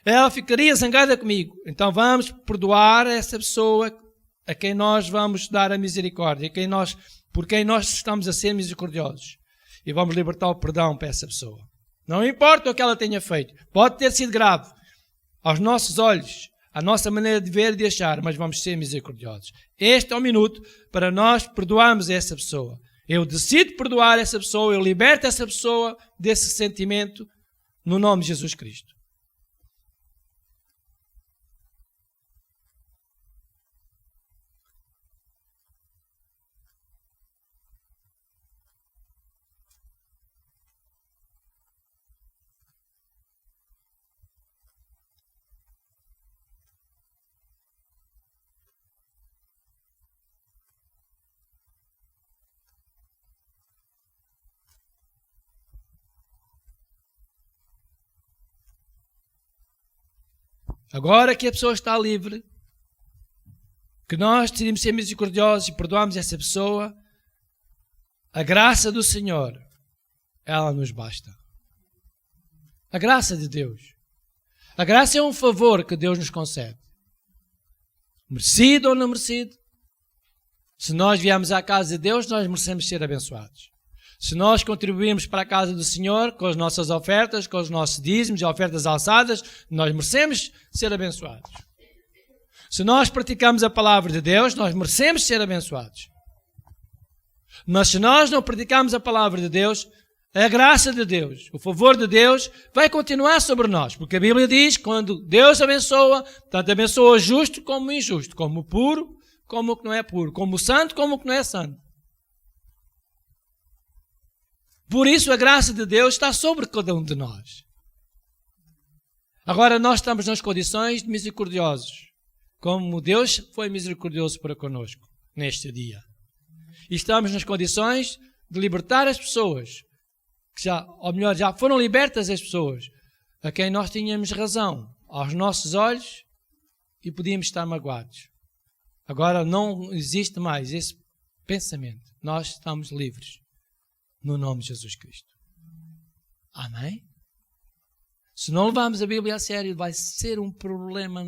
ela ficaria zangada comigo. Então vamos perdoar essa pessoa a quem nós vamos dar a misericórdia, por quem nós estamos a ser misericordiosos. E vamos libertar o perdão para essa pessoa. Não importa o que ela tenha feito. Pode ter sido grave aos nossos olhos, à nossa maneira de ver e de achar, mas vamos ser misericordiosos. Este é o minuto para nós perdoarmos essa pessoa. Eu decido perdoar essa pessoa, eu liberto essa pessoa desse sentimento no nome de Jesus Cristo. Agora que a pessoa está livre, que nós decidimos ser misericordiosos e perdoamos essa pessoa, a graça do Senhor, ela nos basta. A graça de Deus. A graça é um favor que Deus nos concede. Merecido ou não merecido. Se nós viemos à casa de Deus, nós merecemos ser abençoados. Se nós contribuímos para a casa do Senhor com as nossas ofertas, com os nossos dízimos e ofertas alçadas, nós merecemos ser abençoados. Se nós praticamos a palavra de Deus, nós merecemos ser abençoados. Mas se nós não praticamos a palavra de Deus, a graça de Deus, o favor de Deus vai continuar sobre nós. Porque a Bíblia diz que quando Deus abençoa, tanto abençoa o justo como o injusto, como o puro, como o que não é puro, como o santo, como o que não é santo. Por isso a graça de Deus está sobre cada um de nós. Agora nós estamos nas condições de misericordiosos, como Deus foi misericordioso para conosco neste dia. E estamos nas condições de libertar as pessoas, que já foram libertas as pessoas, a quem nós tínhamos razão, aos nossos olhos, e podíamos estar magoados. Agora não existe mais esse pensamento. Nós estamos livres. No nome de Jesus Cristo. Amém? Se não levarmos a Bíblia a sério, vai ser um problema.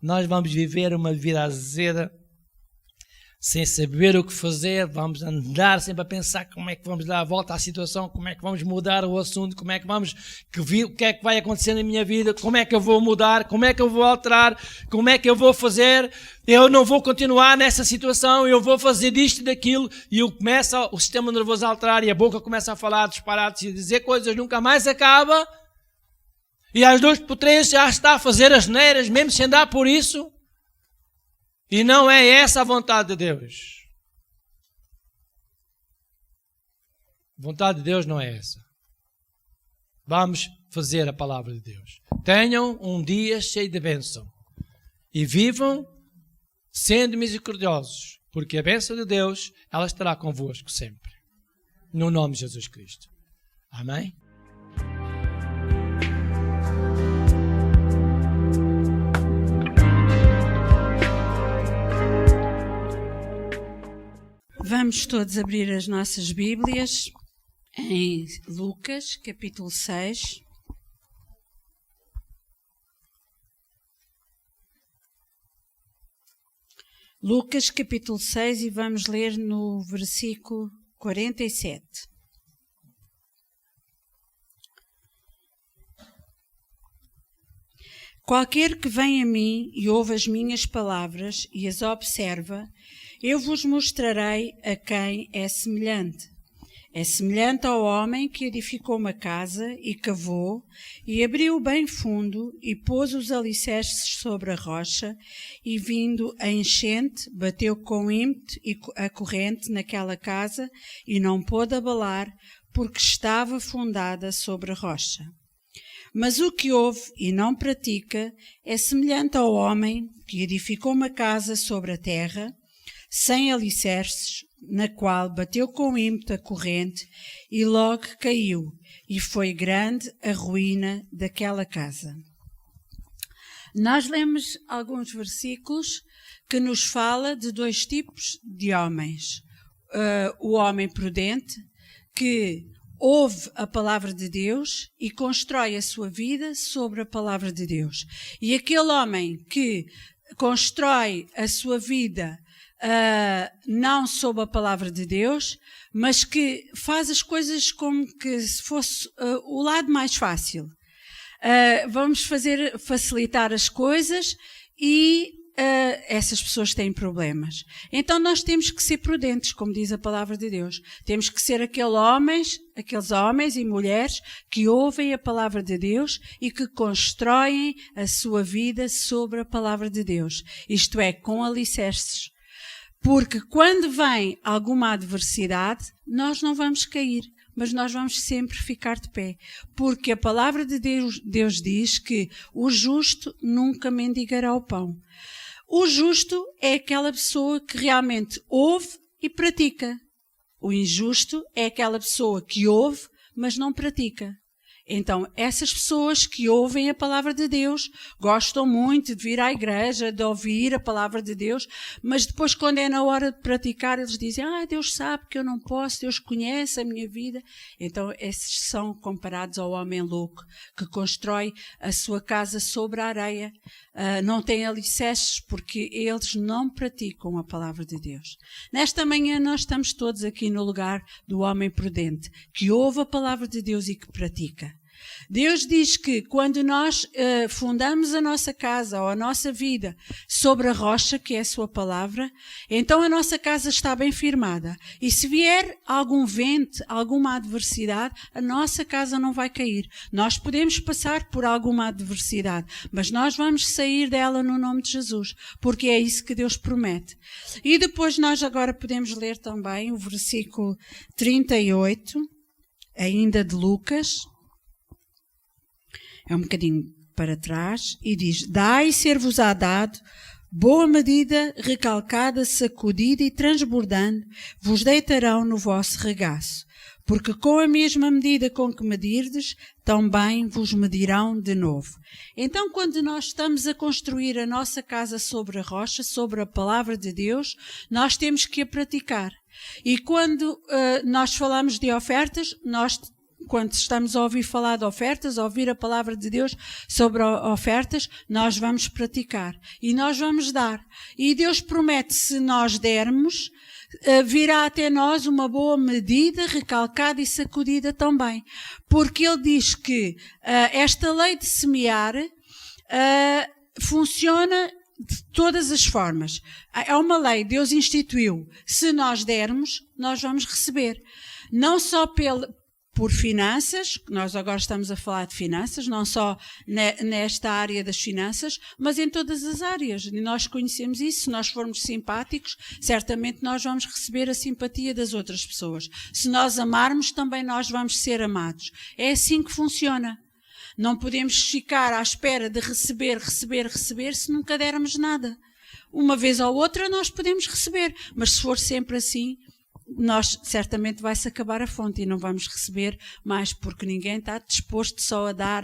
Nós vamos viver uma vida azeda, sem saber o que fazer. Vamos andar sempre a pensar como é que vamos dar a volta à situação, como é que vamos mudar o assunto, o que é que vai acontecer na minha vida, como é que eu vou mudar, como é que eu vou alterar, como é que eu vou fazer. Eu não vou continuar nessa situação, eu vou fazer disto e daquilo, e começa o sistema nervoso a alterar, e a boca começa a falar disparados e dizer coisas, nunca mais acaba, e às 2 por 3 já está a fazer as neiras, mesmo sem andar por isso, e não é essa a vontade de Deus. A vontade de Deus não é essa. Vamos fazer a palavra de Deus. Tenham um dia cheio de bênção, e vivam sendo misericordiosos, porque a bênção de Deus, ela estará convosco sempre. No nome de Jesus Cristo. Amém? Vamos todos abrir as nossas Bíblias em Lucas, capítulo 6. Lucas, capítulo 6, e vamos ler no versículo 47. Qualquer que vem a mim e ouve as minhas palavras e as observa, eu vos mostrarei a quem é semelhante. É semelhante ao homem que edificou uma casa e cavou, e abriu bem fundo, e pôs os alicerces sobre a rocha, e vindo a enchente, bateu com ímpeto e a corrente naquela casa, e não pôde abalar, porque estava fundada sobre a rocha. Mas o que ouve e não pratica é semelhante ao homem que edificou uma casa sobre a terra. sem alicerces, na qual bateu com ímpeto a corrente e logo caiu, e foi grande a ruína daquela casa. Nós lemos alguns versículos que nos fala de dois tipos de homens. O homem prudente, que ouve a palavra de Deus e constrói a sua vida sobre a palavra de Deus. E aquele homem que constrói a sua vida não sob a palavra de Deus, mas que faz as coisas como que se fosse o lado mais fácil. Vamos facilitar as coisas e essas pessoas têm problemas. Então nós temos que ser prudentes, como diz a palavra de Deus. Temos que ser aqueles homens e mulheres que ouvem a palavra de Deus e que constroem a sua vida sobre a palavra de Deus. Isto é, com alicerces. Porque quando vem alguma adversidade, nós não vamos cair, mas nós vamos sempre ficar de pé. Porque a palavra de Deus diz que o justo nunca mendigará o pão. O justo é aquela pessoa que realmente ouve e pratica. O injusto é aquela pessoa que ouve, mas não pratica. Então, essas pessoas que ouvem a palavra de Deus, gostam muito de vir à igreja, de ouvir a palavra de Deus, mas depois quando é na hora de praticar, eles dizem, Deus sabe que eu não posso, Deus conhece a minha vida. Então, esses são comparados ao homem louco, que constrói a sua casa sobre a areia, não tem alicerces, porque eles não praticam a palavra de Deus. Nesta manhã, nós estamos todos aqui no lugar do homem prudente, que ouve a palavra de Deus e que pratica. Deus diz que quando nós fundamos a nossa casa ou a nossa vida sobre a rocha, que é a sua palavra, então a nossa casa está bem firmada. E se vier algum vento, alguma adversidade, a nossa casa não vai cair. Nós podemos passar por alguma adversidade, mas nós vamos sair dela no nome de Jesus, porque é isso que Deus promete. E depois nós agora podemos ler também o versículo 38, ainda de Lucas. É um bocadinho para trás, e diz, dai e ser-vos-á dado, boa medida, recalcada, sacudida e transbordando, vos deitarão no vosso regaço. Porque com a mesma medida com que medirdes, também vos medirão de novo. Então, quando nós estamos a construir a nossa casa sobre a rocha, sobre a palavra de Deus, nós temos que a praticar. E quando nós falamos de ofertas, quando estamos a ouvir falar de ofertas, a ouvir a palavra de Deus sobre ofertas, nós vamos praticar e nós vamos dar. E Deus promete, se nós dermos, virá até nós uma boa medida, recalcada e sacudida também. Porque Ele diz que esta lei de semear funciona de todas as formas. É uma lei, Deus instituiu. Se nós dermos, nós vamos receber. Não só por finanças, nós agora estamos a falar de finanças, não só nesta área das finanças, mas em todas as áreas. E nós conhecemos isso. Se nós formos simpáticos, certamente nós vamos receber a simpatia das outras pessoas. Se nós amarmos, também nós vamos ser amados. É assim que funciona. Não podemos ficar à espera de receber, se nunca dermos nada. Uma vez ou outra nós podemos receber, mas se for sempre assim, nós certamente vai-se acabar a fonte e não vamos receber mais, porque ninguém está disposto só a dar.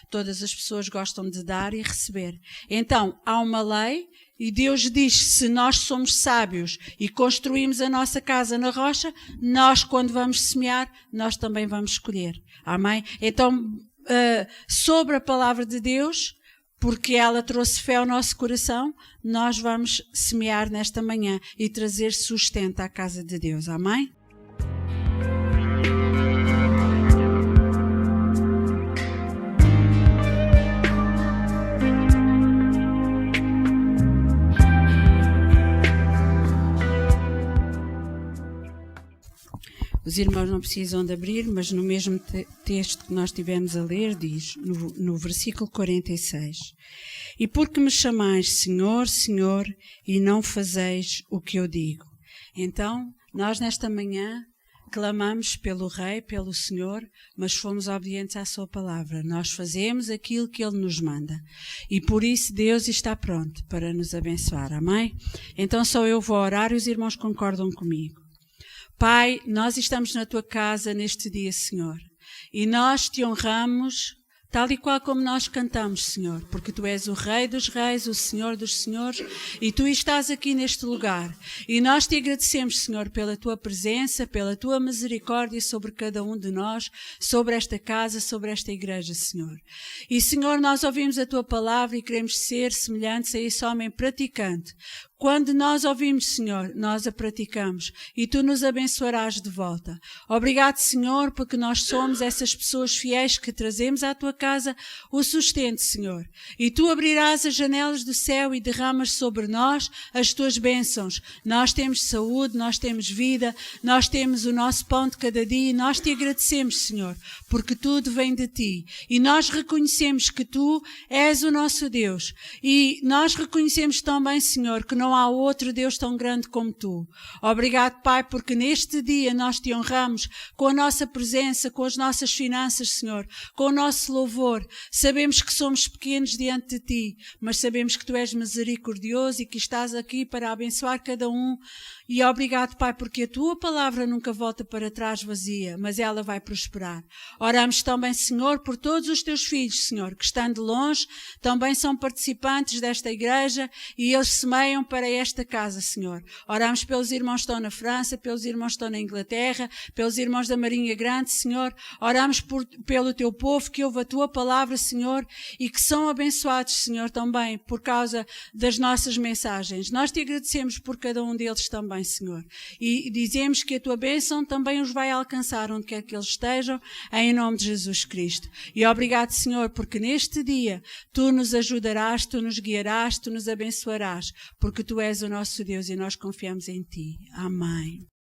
Todas as pessoas gostam de dar e receber. Então, há uma lei e Deus diz, se nós somos sábios e construímos a nossa casa na rocha, nós, quando vamos semear, nós também vamos colher. Amém? Então, sobre a palavra de Deus, porque ela trouxe fé ao nosso coração, nós vamos semear nesta manhã e trazer sustento à casa de Deus. Amém? Os irmãos não precisam de abrir, mas no mesmo texto que nós tivemos a ler, diz, no versículo 46, e porque me chamais Senhor, Senhor, e não fazeis o que eu digo. Então, nós nesta manhã clamamos pelo Rei, pelo Senhor, mas fomos obedientes à sua palavra. Nós fazemos aquilo que Ele nos manda. E por isso Deus está pronto para nos abençoar. Amém? Então só eu vou orar e os irmãos concordam comigo. Pai, nós estamos na tua casa neste dia, Senhor. E nós te honramos tal e qual como nós cantamos, Senhor, porque Tu és o Rei dos Reis, o Senhor dos Senhores, e Tu estás aqui neste lugar. E nós te agradecemos, Senhor, pela Tua presença, pela Tua misericórdia sobre cada um de nós, sobre esta casa, sobre esta igreja, Senhor. E, Senhor, nós ouvimos a Tua palavra e queremos ser semelhantes a esse homem praticante. Quando nós ouvimos, Senhor, nós a praticamos e Tu nos abençoarás de volta. Obrigado, Senhor, porque nós somos essas pessoas fiéis que trazemos à Tua casa o sustento, Senhor. E Tu abrirás as janelas do céu e derramas sobre nós as Tuas bênçãos. Nós temos saúde, nós temos vida, nós temos o nosso pão de cada dia e nós Te agradecemos, Senhor, porque tudo vem de Ti. E nós reconhecemos que Tu és o nosso Deus. E nós reconhecemos também, Senhor, que não há outro Deus tão grande como Tu. Obrigado, Pai, porque neste dia nós Te honramos com a nossa presença, com as nossas finanças, Senhor, com o nosso louvor. Sabemos que somos pequenos diante de Ti, mas sabemos que Tu és misericordioso e que estás aqui para abençoar cada um. E obrigado, Pai, porque a Tua palavra nunca volta para trás vazia, mas ela vai prosperar. Oramos também, Senhor, por todos os Teus filhos, Senhor, que estando longe, também são participantes desta igreja e eles semeiam para esta casa, Senhor. Oramos pelos irmãos que estão na França, pelos irmãos que estão na Inglaterra, pelos irmãos da Marinha Grande, Senhor. Oramos pelo Teu povo que ouve a Tua palavra, Senhor, e que são abençoados, Senhor, também por causa das nossas mensagens. Nós Te agradecemos por cada um deles também, Senhor. E dizemos que a Tua bênção também os vai alcançar onde quer que eles estejam, em nome de Jesus Cristo. E obrigado, Senhor, porque neste dia Tu nos ajudarás, Tu nos guiarás, Tu nos abençoarás, porque Tu és o nosso Deus e nós confiamos em Ti. Amém.